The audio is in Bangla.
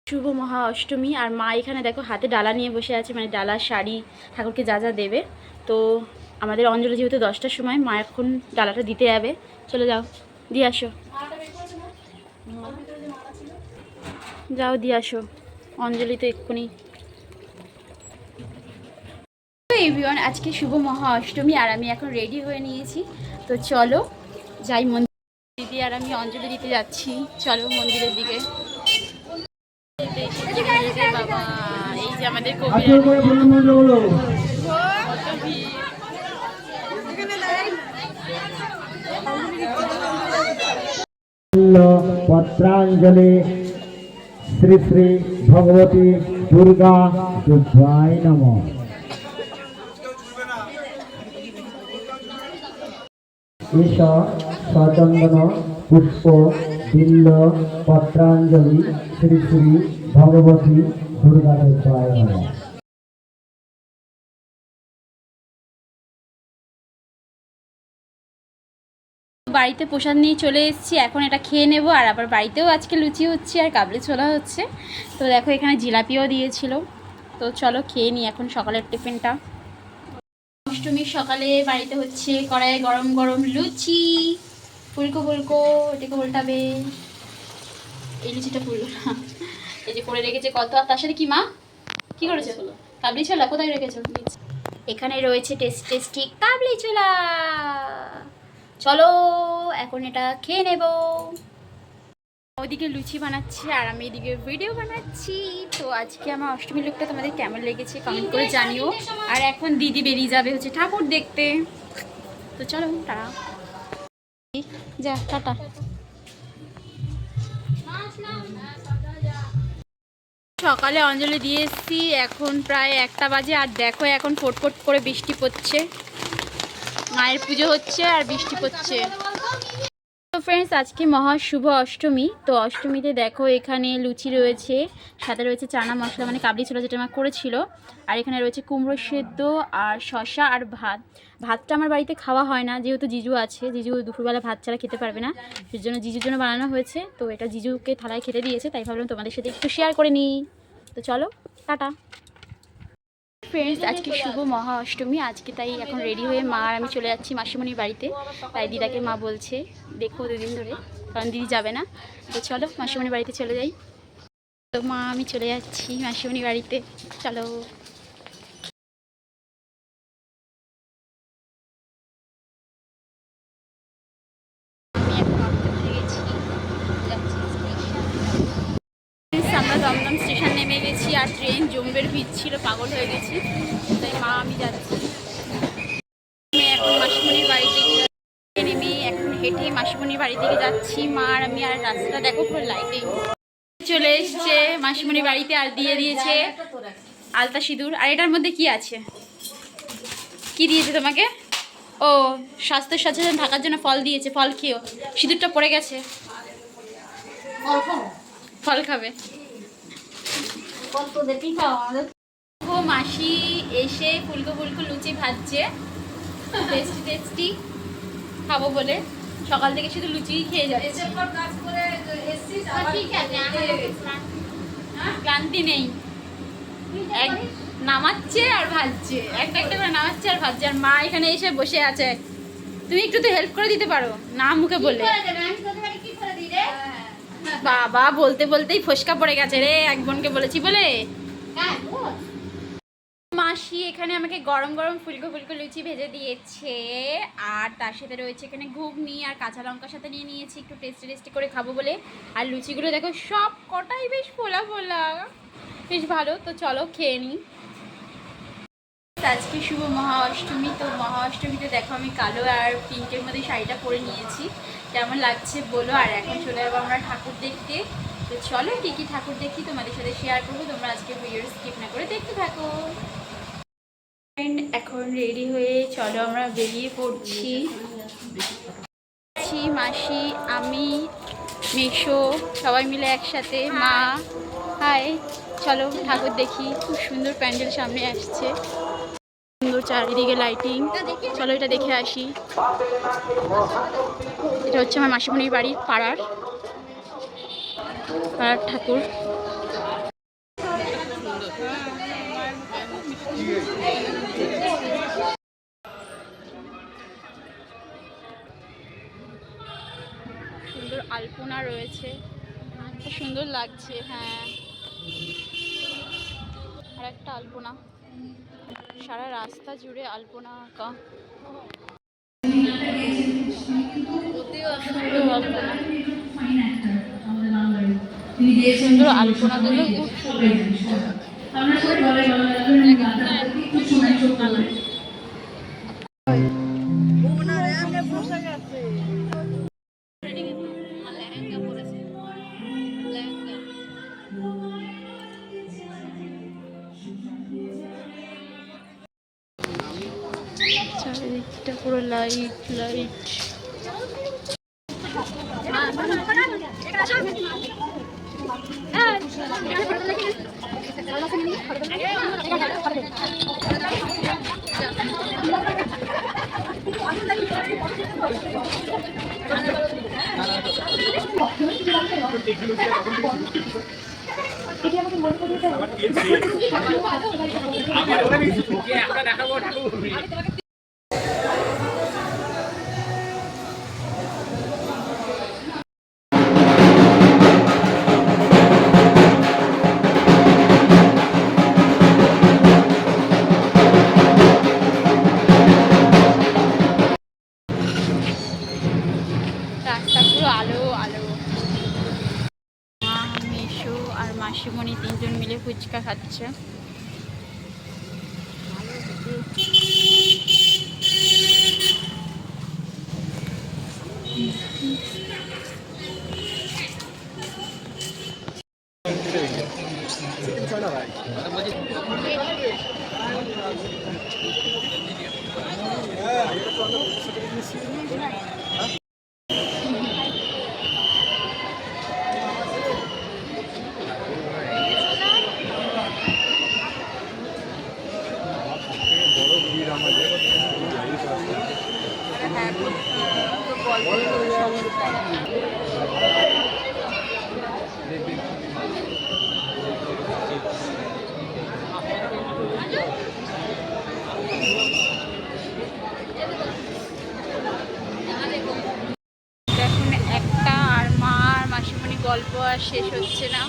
শুভ মহা অষ্টমী। আর মা এখানে দেখো হাতে ডালা নিয়ে বসে আছে, মানে ডালা শাড়ি ঠাকুরকে যা যা দেবে। তো আমাদের অঞ্জলি যেহেতু 10টার সময়, মা এখন ডালাটা দিতে যাবে। চলে যাও, দিয়ে আসো, যাও দিয়ে আসো অঞ্জলি তো এক্ষুনি। এভরিওয়ান, আজকে শুভ মহা অষ্টমী আর আমি এখন রেডি হয়ে নিয়েছি। তো চলো যাই মন্দির। দিদি আর আমি অঞ্জলি দিতে যাচ্ছি, চলো মন্দিরের দিকে। বাবা, এই যে আমাদের কবি पत्रांजलि श्री श्री भगवती दुर्गा दुर्गाय नमः। ईश सचंदन पुष्प बिल्ल पत्रांजलि श्री श्री भगवती दुर्गा दुर्गाय नमः। বাড়িতে প্রসাদ নিয়ে চলে এসেছি, এখন এটা খেয়ে নেব। আর আবার বাড়িতেও আজকে লুচি হচ্ছে আর কাবলি ছোলা হচ্ছে। তো দেখো এখানে জিলাপিও দিয়েছিল। তো চলো খেয়ে নিই এখন সকালের টিফিনটা। অষ্টমীর সকালে বাড়িতে হচ্ছে কড়াইয়ে গরম গরম লুচি। ফুলকো ফুলকো, এটাকে উল্টাবে। এই লুচিটা ফুললো না, এই যে করে রেখেছে কত। আর তার সাথে কি মা কি করেছে? কাবলি ছোলা কোথায় রেখেছো? এখানে রয়েছে টেস্টি টেস্টি কাবলি ছোলা। চলো এখন এটা খেয়ে নেব। ওদিকে লুচি বানাচ্ছে আর আমি এদিকে ভিডিও বানাচ্ছি। তো আজকে আমার অষ্টমীর লুকটা তোমাদের কেমন লেগেছে কমেন্ট করে জানিও। আর এখন দিদি বেরিয়ে যাবে হচ্ছে ঠাকুর দেখতে। তো চলো টাটা, যা টাটা। সকালে অঞ্জলি দিয়ে এসছি, এখন প্রায় 1টা বাজে। আর দেখো এখন ফটফট করে বৃষ্টি পড়ছে, মায়ের পুজো হচ্ছে আর বৃষ্টি পড়ছে। তো ফ্রেন্ডস, আজকে মহা শুভ অষ্টমী। তো অষ্টমীতে দেখো এখানে লুচি রয়েছে, সাথে রয়েছে চানা মশলা মানে কাবলি ছোলা যেটা আমার করেছিল। আর এখানে রয়েছে কুমড়ো সেদ্ধ আর শসা আর ভাত। ভাতটা আমার বাড়িতে খাওয়া হয় না, যেহেতু জিজু আছে। জিজু দুপুরবেলা ভাত ছাড়া খেতে পারবে না, সেই জন্য জিজুর জন্য বানানো হয়েছে। তো এটা জিজুকে থালায় খেতে দিয়েছে, তাই ভাবলাম তোমাদের সাথে একটু শেয়ার করে নিই। তো চলো টাটা। ফ্রেন্ডস, আজকে শুভ মহা অষ্টমী। আজকে তাই এখন রেডি হয়ে মা আর আমি চলে যাচ্ছি মাসিমণির বাড়িতে। তাই দিদাকে মা বলছে দেখো 2 দিন ধরে, কারণ দিদি যাবে না। তো চলো মাসিমণির বাড়িতে চলে যাই। তো মা আমি চলে যাচ্ছি মাসিমণির বাড়িতে, চলো। আমি এখন অটো উঠে গেছি, যাচ্ছি স্টেশন। আমরা দমদম স্টেশন নেমে গেছি আর ট্রেন জম্বের ভিড় ছিল, পাগল হয়ে গেছি। তাই মা আমি যাচ্ছি। আমি এখন মাসিমণির বাড়িতে নেমে এখন হেঁটে মাসিমণির বাড়ি থেকে যাচ্ছি। মা আর আমি। আর রাস্তাটা দেখো পুরো লাইটিং। চলে এসছে মাসিমণির বাড়িতে আর দিয়ে দিয়েছে আলতা সিঁদুর। আর এটার মধ্যে কি আছে, কি দিয়েছে তোমাকে? ও, স্বাস্থ্য সচেতন থাকার জন্য ফল দিয়েছে, ফল খেয়েও। সিঁদুরটা পড়ে গেছে, ফল খাবে। ও মাসি এসে ফুলকো ফুলকো লুচি ভাজছে, টেস্টি টেস্টি খাবো বলে। সকাল থেকে শুধু লুচি খেয়ে যাচ্ছে। ক্লান্তি নেই, এক নামাচ্ছে আর ভাজছে, একটা একটা করে নামাচ্ছে আর ভাজছে। আর মা এখানে এসে বসে আছে। তুমি একটু তো হেল্প করে দিতে পারো না, মুখে বলে। বাবা বলতে বলতেই ফসকা পড়ে গেছে রে, এক বোনকে বলেছি বলে। মাসি এখানে আমাকে গরম গরম ফুলকো ফুলকো লুচি ভেজে দিয়েছে। আর তার সাথে রয়েছে এখানে ঘুগনি আর কাঁচা লঙ্কার সাথে নিয়ে নিয়েছি একটু টেস্টি টেস্টি করে খাবো বলে। আর লুচিগুলো দেখো সব কটাই বেশ ফোলা ফোলা, বেশ ভালো। তো চলো খেয়ে নিই। আজকে শুভ মহা অষ্টমী। তো মহা অষ্টমীতে দেখো আমি কালো আর পিঙ্কের মধ্যে শাড়িটা পরে নিয়েছি, কেমন লাগছে বলো। আর এখন চলে যাবো আমরা ঠাকুর দেখতে। তো চলো কী কী ঠাকুর দেখি তোমাদের সাথে শেয়ার করবো, তোমরা আজকে ভিডিও স্কিপ না করে দেখতে থাকো। এখন রেডি হয়ে চলো আমরা বেরিয়ে পড়ছি। মাসি, আমি, মেশো সবাই মিলে একসাথে। মা হাই, চলো ঠাকুর দেখি। খুব সুন্দর প্যান্ডেল সামনে আসছে, সুন্দর চারিদিকে লাইটিং। চলো এটা দেখে আসি। এটা হচ্ছে আমার মাসিমণির বাড়ির পাড়ার ঠাকুর। সুন্দর আলপনা রয়েছে, খুব সুন্দর লাগছে। হ্যাঁ, আর একটা আলপনা, সারা রাস্তা জুড়ে আলপনা আঁকা। সুন্দর আলপনা, সুন্দর আলপনা গুলো খুব সুন্দর। লেহেঙ্গা পরেছে, লেহেঙ্গা। চারিদিকটা পুরো লাইট লাইট। রাস্তা পুরো আলো আলো। মা, মেশো আর মাসিমণি তিনজন মিলে ফুচকা খাচ্ছে। এখন একটা আর মা আর মাসিমণি গল্প আর শেষ হচ্ছে না।